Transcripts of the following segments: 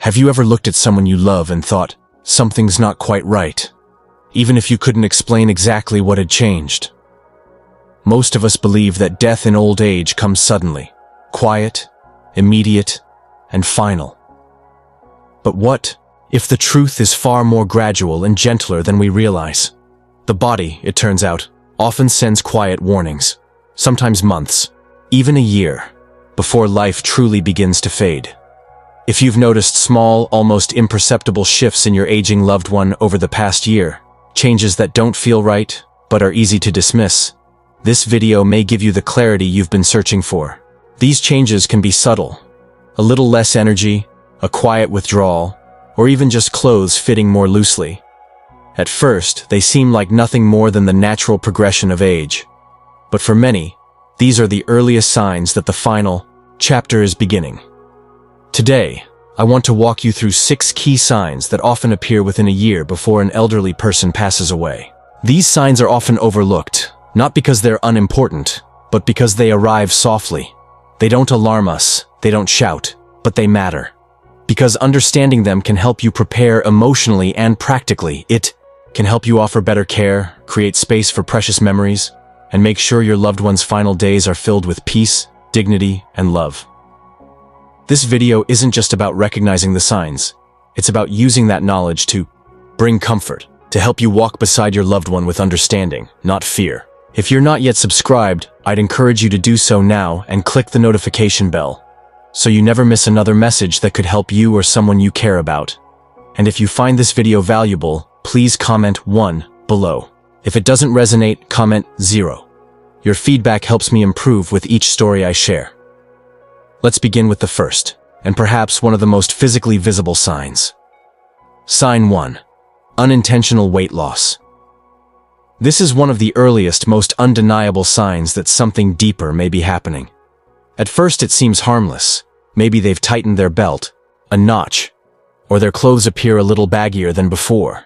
Have you ever looked at someone you love and thought, something's not quite right, even if you couldn't explain exactly what had changed? Most of us believe that death in old age comes suddenly, quiet, immediate, and final. But what if the truth is far more gradual and gentler than we realize? The body, it turns out, often sends quiet warnings, sometimes months, even a year, before life truly begins to fade. If you've noticed small, almost imperceptible shifts in your aging loved one over the past year, changes that don't feel right, but are easy to dismiss, this video may give you the clarity you've been searching for. These changes can be subtle. A little less energy, a quiet withdrawal, or even just clothes fitting more loosely. At first, they seem like nothing more than the natural progression of age. But for many, these are the earliest signs that the final chapter is beginning. Today, I want to walk you through 6 key signs that often appear within a year before an elderly person passes away. These signs are often overlooked, not because they're unimportant, but because they arrive softly. They don't alarm us, they don't shout, but they matter. Because understanding them can help you prepare emotionally and practically. It can help you offer better care, create space for precious memories, and make sure your loved one's final days are filled with peace, dignity, and love. This video isn't just about recognizing the signs. It's about using that knowledge to bring comfort, to help you walk beside your loved one with understanding, not fear. If you're not yet subscribed, I'd encourage you to do so now and click the notification bell, so you never miss another message that could help you or someone you care about. And if you find this video valuable, please comment 1 below. If it doesn't resonate, comment 0. Your feedback helps me improve with each story I share. Let's begin with the first, and perhaps one of the most physically visible signs. Sign 1. Unintentional weight loss. This is one of the earliest, most undeniable signs that something deeper may be happening. At first it seems harmless. Maybe they've tightened their belt a notch, or their clothes appear a little baggier than before.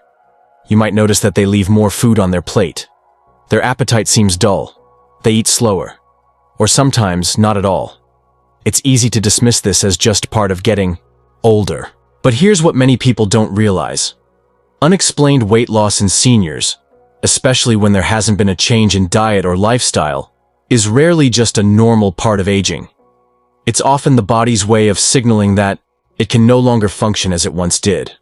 You might notice that they leave more food on their plate. Their appetite seems dull. They eat slower, or sometimes not at all. It's easy to dismiss this as just part of getting older. But here's what many people don't realize. Unexplained weight loss in seniors, especially when there hasn't been a change in diet or lifestyle, is rarely just a normal part of aging. It's often the body's way of signaling that it can no longer function as it once did.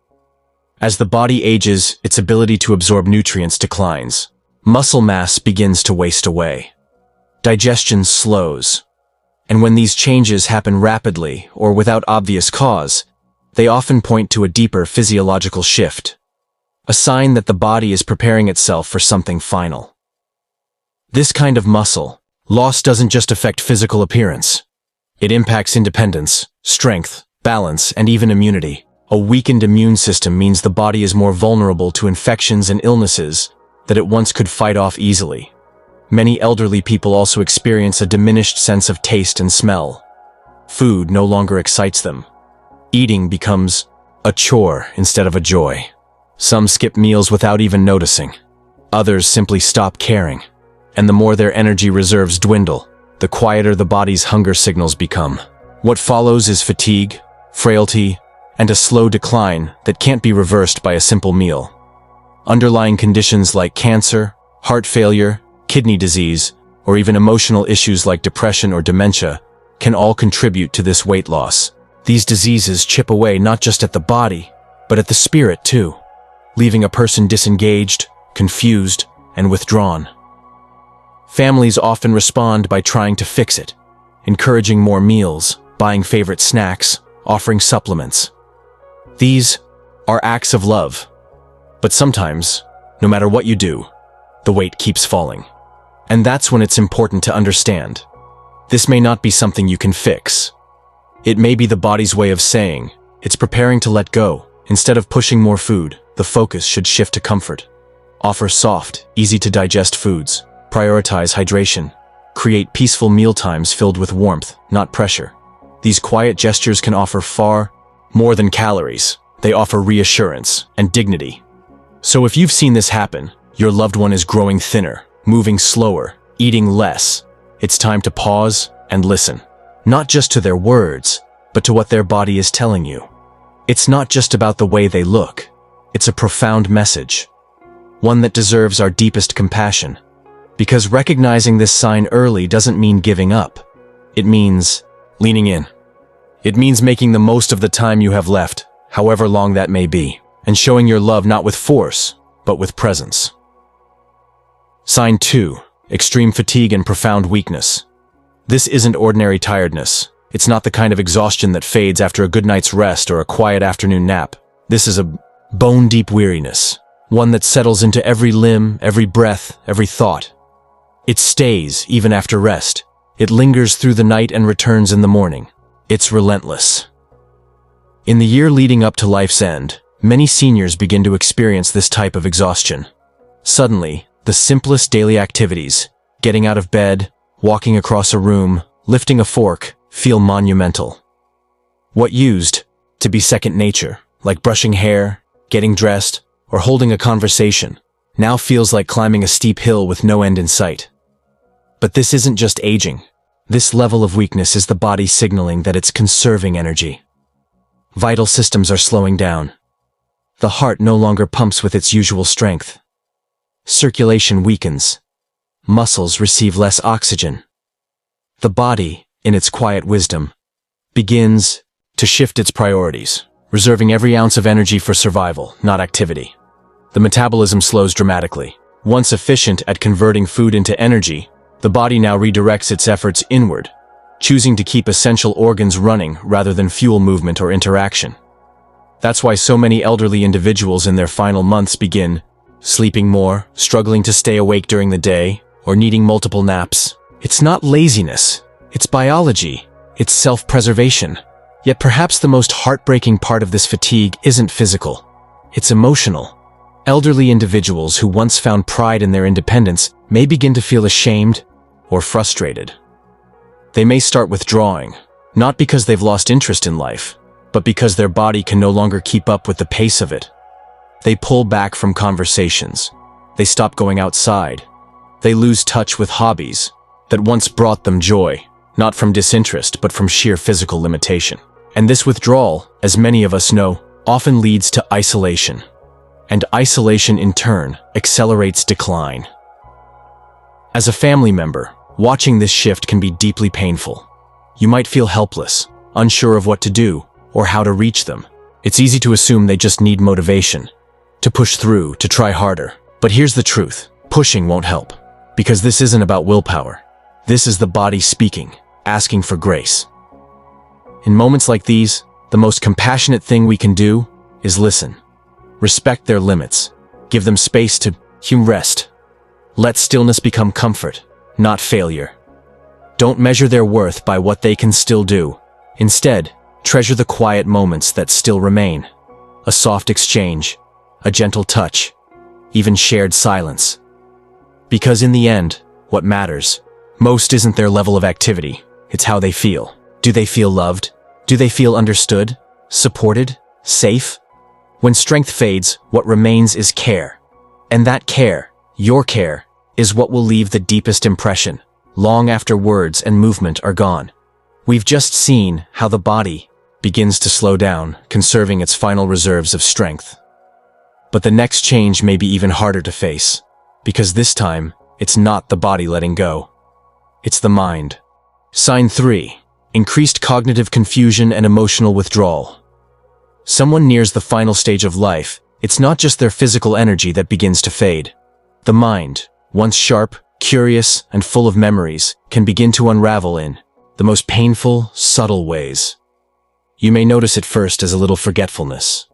As the body ages, its ability to absorb nutrients declines. Muscle mass begins to waste away. Digestion slows. And when these changes happen rapidly or without obvious cause, they often point to a deeper physiological shift, a sign that the body is preparing itself for something final. This kind of muscle loss doesn't just affect physical appearance. It impacts independence, strength, balance, and even immunity. A weakened immune system means the body is more vulnerable to infections and illnesses that it once could fight off easily. Many elderly people also experience a diminished sense of taste and smell. Food no longer excites them. Eating becomes a chore instead of a joy. Some skip meals without even noticing. Others simply stop caring. And the more their energy reserves dwindle, the quieter the body's hunger signals become. What follows is fatigue, frailty, and a slow decline that can't be reversed by a simple meal. Underlying conditions like cancer, heart failure, kidney disease, or even emotional issues like depression or dementia can all contribute to this weight loss. These diseases chip away not just at the body, but at the spirit too, leaving a person disengaged, confused, and withdrawn. Families often respond by trying to fix it, encouraging more meals, buying favorite snacks, offering supplements. These are acts of love. But sometimes, no matter what you do, the weight keeps falling. And that's when it's important to understand. This may not be something you can fix. It may be the body's way of saying it's preparing to let go. Instead of pushing more food, the focus should shift to comfort. Offer soft, easy-to-digest foods. Prioritize hydration. Create peaceful mealtimes filled with warmth, not pressure. These quiet gestures can offer far more than calories. They offer reassurance and dignity. So if you've seen this happen, your loved one is growing thinner, moving slower, eating less, it's time to pause and listen. Not just to their words, but to what their body is telling you. It's not just about the way they look. It's a profound message, one that deserves our deepest compassion. Because recognizing this sign early doesn't mean giving up. It means leaning in. It means making the most of the time you have left, however long that may be, and showing your love not with force, but with presence. Sign 2. Extreme fatigue and profound weakness. This isn't ordinary tiredness. It's not the kind of exhaustion that fades after a good night's rest or a quiet afternoon nap. This is a bone-deep weariness, one that settles into every limb, every breath, every thought. It stays even after rest. It lingers through the night and returns in the morning. It's relentless. In the year leading up to life's end, many seniors begin to experience this type of exhaustion. Suddenly, the simplest daily activities, getting out of bed, walking across a room, lifting a fork, feel monumental. What used to be second nature, like brushing hair, getting dressed, or holding a conversation, now feels like climbing a steep hill with no end in sight. But this isn't just aging. This level of weakness is the body signaling that it's conserving energy. Vital systems are slowing down. The heart no longer pumps with its usual strength. Circulation weakens. Muscles receive less oxygen. The body, in its quiet wisdom, begins to shift its priorities, reserving every ounce of energy for survival, not activity. The metabolism slows dramatically. Once efficient at converting food into energy, the body now redirects its efforts inward, choosing to keep essential organs running rather than fuel movement or interaction. That's why so many elderly individuals in their final months begin sleeping more, struggling to stay awake during the day, or needing multiple naps. It's not laziness. It's biology. It's self-preservation. Yet perhaps the most heartbreaking part of this fatigue isn't physical. It's emotional. Elderly individuals who once found pride in their independence may begin to feel ashamed or frustrated. They may start withdrawing, not because they've lost interest in life, but because their body can no longer keep up with the pace of it. They pull back from conversations. They stop going outside. They lose touch with hobbies that once brought them joy, not from disinterest, but from sheer physical limitation. And this withdrawal, as many of us know, often leads to isolation. And isolation, in turn, accelerates decline. As a family member, watching this shift can be deeply painful. You might feel helpless, unsure of what to do, or how to reach them. It's easy to assume they just need motivation, to push through, to try harder. But here's the truth. Pushing won't help. Because this isn't about willpower. This is the body speaking, asking for grace. In moments like these, the most compassionate thing we can do is listen. Respect their limits. Give them space to rest. Let stillness become comfort, not failure. Don't measure their worth by what they can still do. Instead, treasure the quiet moments that still remain. A soft exchange, a gentle touch, even shared silence. Because in the end, what matters most isn't their level of activity, it's how they feel. Do they feel loved? Do they feel understood, supported, safe? When strength fades, what remains is care. And that care, your care, is what will leave the deepest impression, long after words and movement are gone. We've just seen how the body begins to slow down, conserving its final reserves of strength. But the next change may be even harder to face, because this time, it's not the body letting go. It's the mind. Sign 3. Increased cognitive confusion and emotional withdrawal. Someone nears the final stage of life, it's not just their physical energy that begins to fade. The mind, once sharp, curious, and full of memories, can begin to unravel in the most painful, subtle ways. You may notice it first as a little forgetfulness,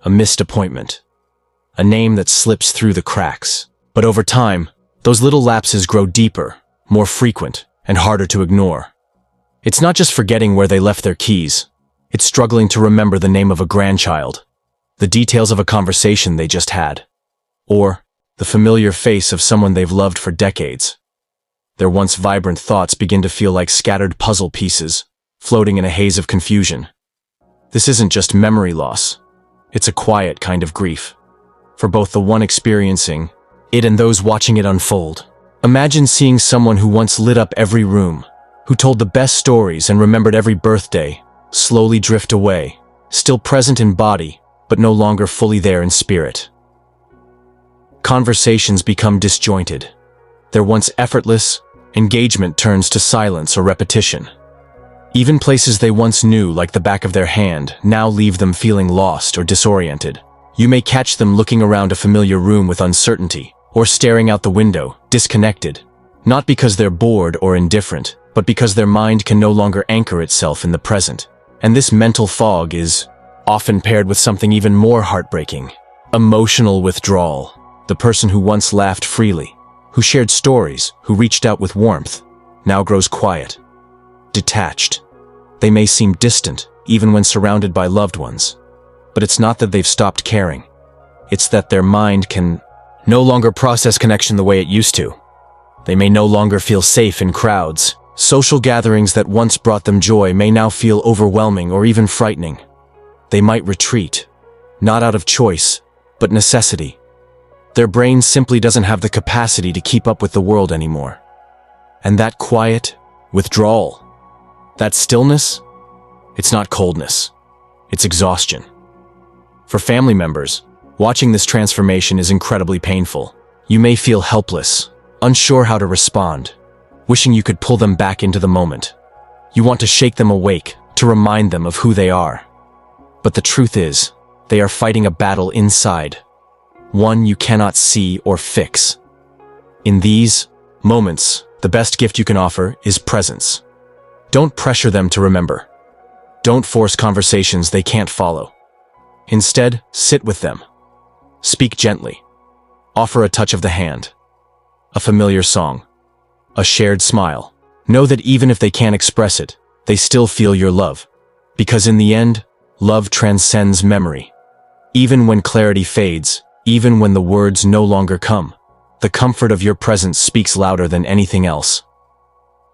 a missed appointment, a name that slips through the cracks. But over time, those little lapses grow deeper, more frequent, and harder to ignore. It's not just forgetting where they left their keys. It's struggling to remember the name of a grandchild, the details of a conversation they just had, or the familiar face of someone they've loved for decades. Their once vibrant thoughts begin to feel like scattered puzzle pieces, floating in a haze of confusion. This isn't just memory loss. It's a quiet kind of grief, for both the one experiencing it and those watching it unfold. Imagine seeing someone who once lit up every room, who told the best stories and remembered every birthday, slowly drift away, still present in body, but no longer fully there in spirit. Conversations become disjointed. Their once effortless engagement turns to silence or repetition. Even places they once knew, like the back of their hand, now leave them feeling lost or disoriented. You may catch them looking around a familiar room with uncertainty, or staring out the window, disconnected. Not because they're bored or indifferent, but because their mind can no longer anchor itself in the present. And this mental fog is often paired with something even more heartbreaking: emotional withdrawal. The person who once laughed freely, who shared stories, who reached out with warmth, now grows quiet, detached. They may seem distant, even when surrounded by loved ones. But it's not that they've stopped caring. It's that their mind can no longer process connection the way it used to. They may no longer feel safe in crowds. Social gatherings that once brought them joy may now feel overwhelming or even frightening. They might retreat, not out of choice, but necessity. Their brain simply doesn't have the capacity to keep up with the world anymore. And that quiet withdrawal, that stillness, it's not coldness, it's exhaustion. For family members, watching this transformation is incredibly painful. You may feel helpless, unsure how to respond, wishing you could pull them back into the moment. You want to shake them awake, to remind them of who they are. But the truth is, they are fighting a battle inside, one you cannot see or fix. In these moments, the best gift you can offer is presence. Don't pressure them to remember. Don't force conversations they can't follow. Instead, sit with them. Speak gently. Offer a touch of the hand, a familiar song, a shared smile. Know that even if they can't express it, they still feel your love. Because in the end, love transcends memory. Even when clarity fades, even when the words no longer come, the comfort of your presence speaks louder than anything else.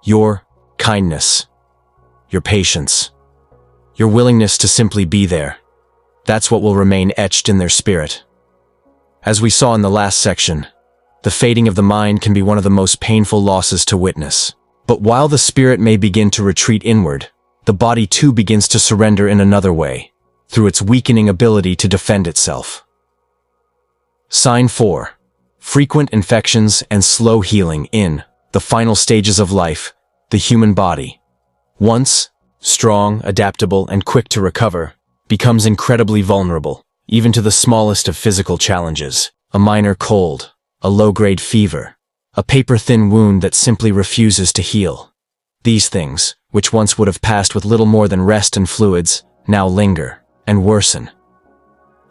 Your kindness, your patience, your willingness to simply be there, that's what will remain etched in their spirit. As we saw in the last section, the fading of the mind can be one of the most painful losses to witness. But while the spirit may begin to retreat inward, the body too begins to surrender in another way, through its weakening ability to defend itself. Sign 4. Frequent infections and slow healing in the final stages of life, the human body. Once strong, adaptable, and quick to recover, becomes incredibly vulnerable, even to the smallest of physical challenges. A minor cold, a low-grade fever, a paper-thin wound that simply refuses to heal. These things, which once would have passed with little more than rest and fluids, now linger and worsen.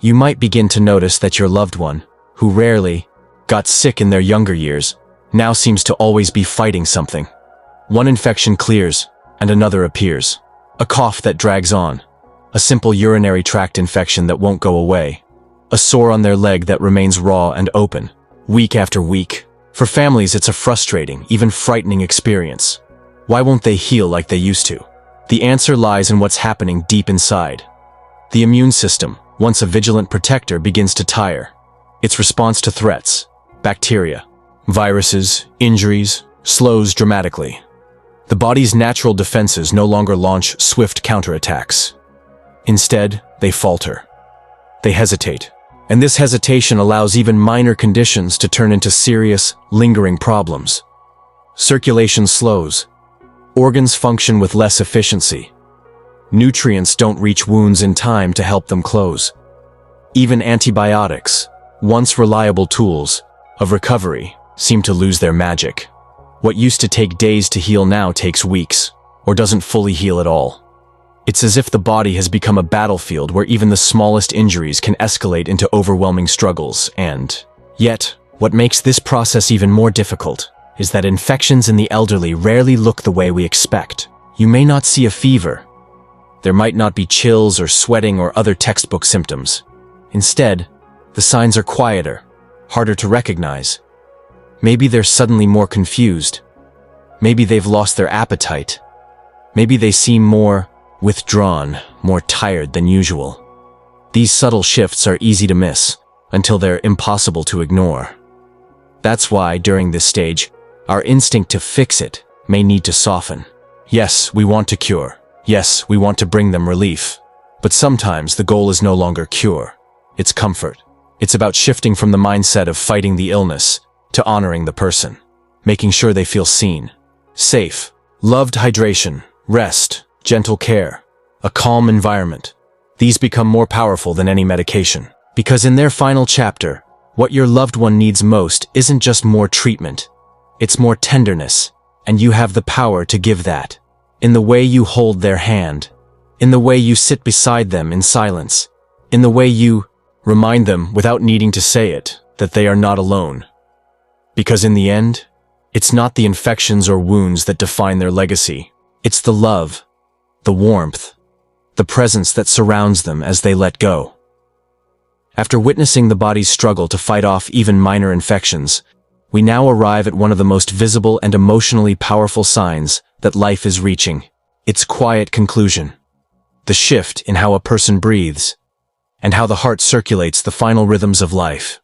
You might begin to notice that your loved one, who rarely got sick in their younger years, now seems to always be fighting something. One infection clears, and another appears. A cough that drags on. A simple urinary tract infection that won't go away. A sore on their leg that remains raw and open, week after week. For families, it's a frustrating, even frightening experience. Why won't they heal like they used to? The answer lies in what's happening deep inside. The immune system, once a vigilant protector, begins to tire. Its response to threats, bacteria, viruses, injuries, slows dramatically. The body's natural defenses no longer launch swift counterattacks. Instead, they falter. They hesitate. And this hesitation allows even minor conditions to turn into serious, lingering problems. Circulation slows. Organs function with less efficiency. Nutrients don't reach wounds in time to help them close. Even antibiotics, once reliable tools of recovery, seem to lose their magic. What used to take days to heal now takes weeks, or doesn't fully heal at all. It's as if the body has become a battlefield where even the smallest injuries can escalate into overwhelming struggles, and yet, what makes this process even more difficult is that infections in the elderly rarely look the way we expect. You may not see a fever. There might not be chills or sweating or other textbook symptoms. Instead, the signs are quieter, harder to recognize. Maybe they're suddenly more confused. Maybe they've lost their appetite. Maybe they seem more withdrawn, more tired than usual. These subtle shifts are easy to miss until they're impossible to ignore. That's why, during this stage, our instinct to fix it may need to soften. Yes, we want to cure. Yes, we want to bring them relief. But sometimes the goal is no longer cure. It's comfort. It's about shifting from the mindset of fighting the illness to honoring the person, making sure they feel seen, safe, loved. Hydration, rest, gentle care, a calm environment. These become more powerful than any medication. Because in their final chapter, what your loved one needs most isn't just more treatment. It's more tenderness, and you have the power to give that. In the way you hold their hand, in the way you sit beside them in silence, in the way you remind them without needing to say it that they are not alone. Because in the end, it's not the infections or wounds that define their legacy. It's the love, the warmth, the presence that surrounds them as they let go. After witnessing the body's struggle to fight off even minor infections, we now arrive at one of the most visible and emotionally powerful signs that life is reaching its quiet conclusion. The shift in how a person breathes, and how the heart circulates the final rhythms of life.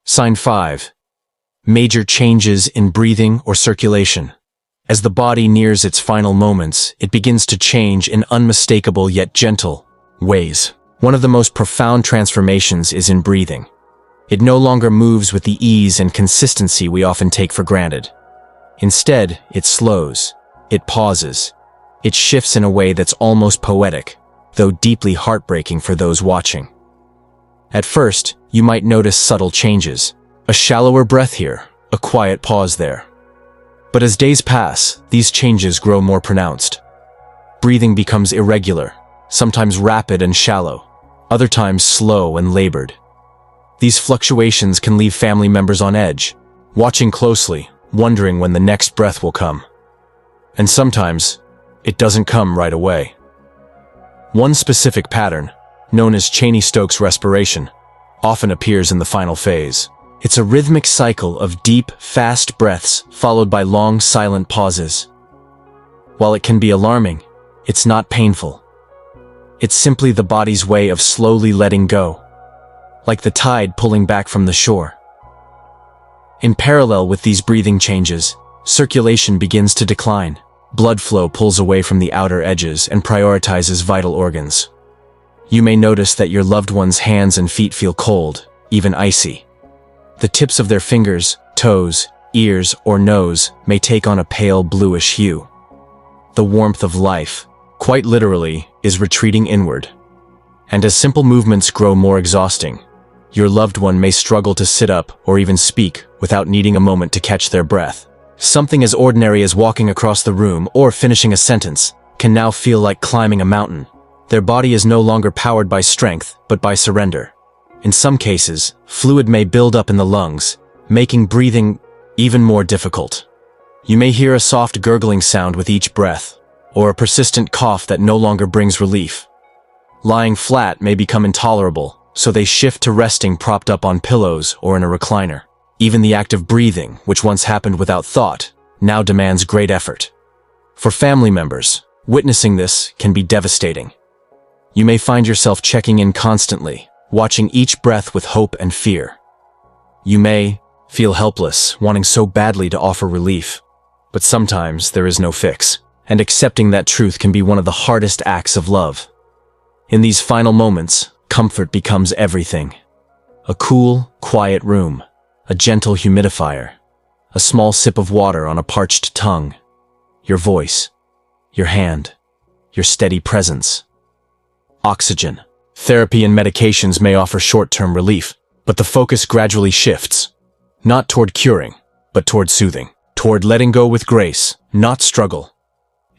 Sign 5. Major changes in breathing or circulation. As the body nears its final moments, it begins to change in unmistakable yet gentle ways. One of the most profound transformations is in breathing. It no longer moves with the ease and consistency we often take for granted. Instead, it slows, it pauses, it shifts in a way that's almost poetic, though deeply heartbreaking for those watching. At first, you might notice subtle changes. A shallower breath here, a quiet pause there. But as days pass, these changes grow more pronounced. Breathing becomes irregular, sometimes rapid and shallow, other times slow and labored. These fluctuations can leave family members on edge, watching closely, wondering when the next breath will come. And sometimes, it doesn't come right away. One specific pattern, known as Cheney-Stokes respiration, often appears in the final phase. It's a rhythmic cycle of deep, fast breaths followed by long, silent pauses. While it can be alarming, it's not painful. It's simply the body's way of slowly letting go, like the tide pulling back from the shore. In parallel with these breathing changes, circulation begins to decline. Blood flow pulls away from the outer edges and prioritizes vital organs. You may notice that your loved one's hands and feet feel cold, even icy. The tips of their fingers, toes, ears, or nose may take on a pale bluish hue. The warmth of life, quite literally, is retreating inward. And as simple movements grow more exhausting, your loved one may struggle to sit up or even speak without needing a moment to catch their breath. Something as ordinary as walking across the room or finishing a sentence can now feel like climbing a mountain. Their body is no longer powered by strength, but by surrender. In some cases, fluid may build up in the lungs, making breathing even more difficult. You may hear a soft gurgling sound with each breath, or a persistent cough that no longer brings relief. Lying flat may become intolerable, so they shift to resting propped up on pillows or in a recliner. Even the act of breathing, which once happened without thought, now demands great effort. For family members, witnessing this can be devastating. You may find yourself checking in constantly, watching each breath with hope and fear. You may feel helpless, wanting so badly to offer relief. But sometimes there is no fix, and accepting that truth can be one of the hardest acts of love. In these final moments, comfort becomes everything. A cool, quiet room, a gentle humidifier, a small sip of water on a parched tongue, your voice, your hand, your steady presence. Oxygen. Therapy and medications may offer short-term relief, but the focus gradually shifts, not toward curing, but toward soothing, toward letting go with grace, not struggle.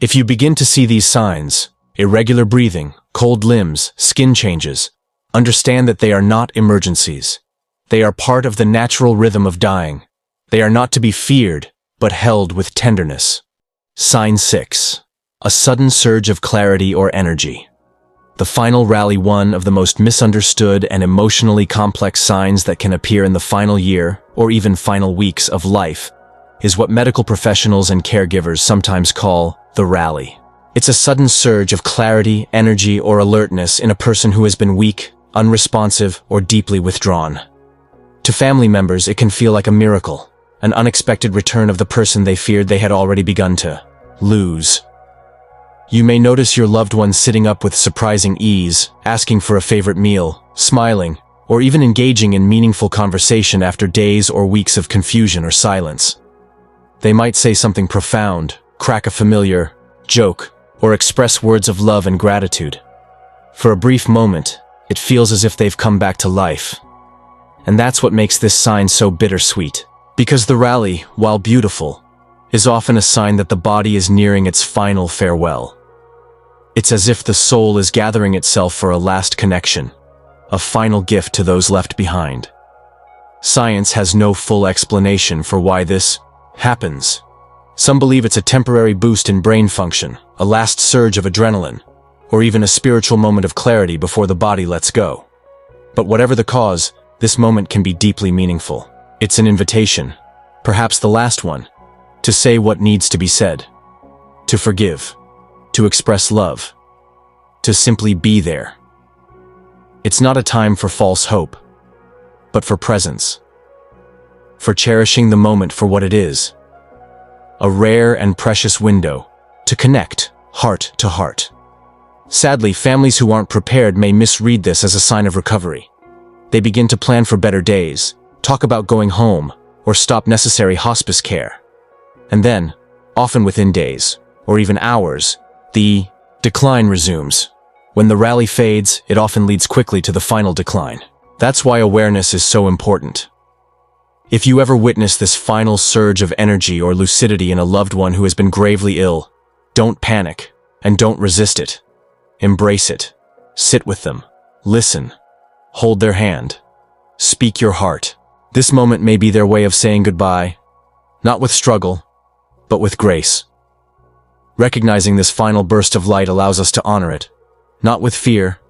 If you begin to see these signs, irregular breathing, cold limbs, skin changes, understand that they are not emergencies. They are part of the natural rhythm of dying. They are not to be feared, but held with tenderness. Sign 6. A sudden surge of clarity or energy. The final rally, one of the most misunderstood and emotionally complex signs that can appear in the final year or even final weeks of life, is what medical professionals and caregivers sometimes call the rally. It's a sudden surge of clarity, energy, or alertness in a person who has been weak, unresponsive, or deeply withdrawn. To family members, it can feel like a miracle, an unexpected return of the person they feared they had already begun to lose. You may notice your loved one sitting up with surprising ease, asking for a favorite meal, smiling, or even engaging in meaningful conversation after days or weeks of confusion or silence. They might say something profound, crack a familiar joke, or express words of love and gratitude. For a brief moment, it feels as if they've come back to life. And that's what makes this sign so bittersweet. Because the rally, while beautiful, is often a sign that the body is nearing its final farewell. It's as if the soul is gathering itself for a last connection, a final gift to those left behind. Science has no full explanation for why this happens. Some believe it's a temporary boost in brain function, a last surge of adrenaline, or even a spiritual moment of clarity before the body lets go. But whatever the cause, this moment can be deeply meaningful. It's an invitation, perhaps the last one, to say what needs to be said, to forgive, to express love, to simply be there. It's not a time for false hope, but for presence, for cherishing the moment for what it is, a rare and precious window to connect heart to heart. Sadly, families who aren't prepared may misread this as a sign of recovery. They begin to plan for better days, talk about going home, or stop necessary hospice care. And then, often within days, or even hours, the decline resumes. When the rally fades, it often leads quickly to the final decline. That's why awareness is so important. If you ever witness this final surge of energy or lucidity in a loved one who has been gravely ill, don't panic, and don't resist it. Embrace it. Sit with them. Listen. Hold their hand. Speak your heart. This moment may be their way of saying goodbye, not with struggle, but with grace. Recognizing this final burst of light allows us to honor it, not with fear,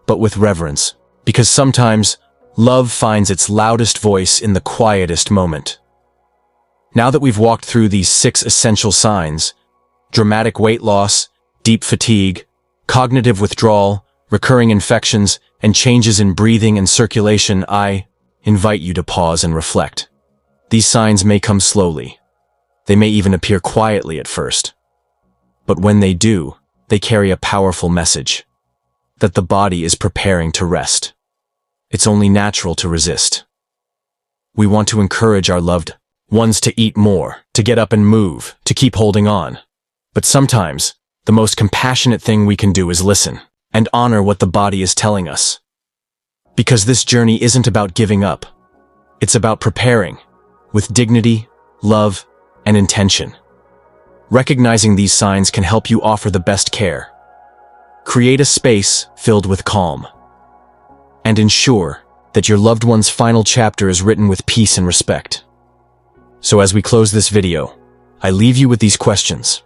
but with reverence, because sometimes love finds its loudest voice in the quietest moment. Now that we've walked through these 6 essential signs, dramatic weight loss, deep fatigue, cognitive withdrawal, recurring infections, and changes in breathing and circulation, I invite you to pause and reflect. These signs may come slowly. They may even appear quietly at first. But when they do, they carry a powerful message, that the body is preparing to rest. It's only natural to resist. We want to encourage our loved ones to eat more, to get up and move, to keep holding on. But sometimes, the most compassionate thing we can do is listen and honor what the body is telling us. Because this journey isn't about giving up. It's about preparing, with dignity, love, and intention. Recognizing these signs can help you offer the best care. Create a space filled with calm. And ensure that your loved one's final chapter is written with peace and respect. So as we close this video, I leave you with these questions.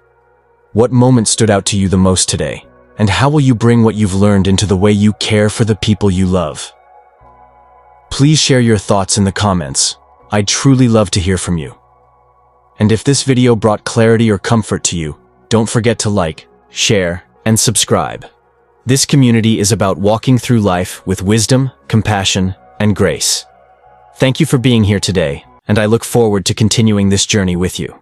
What moment stood out to you the most today? And how will you bring what you've learned into the way you care for the people you love? Please share your thoughts in the comments. I'd truly love to hear from you. And if this video brought clarity or comfort to you, don't forget to like, share, and subscribe. This community is about walking through life with wisdom, compassion, and grace. Thank you for being here today, and I look forward to continuing this journey with you.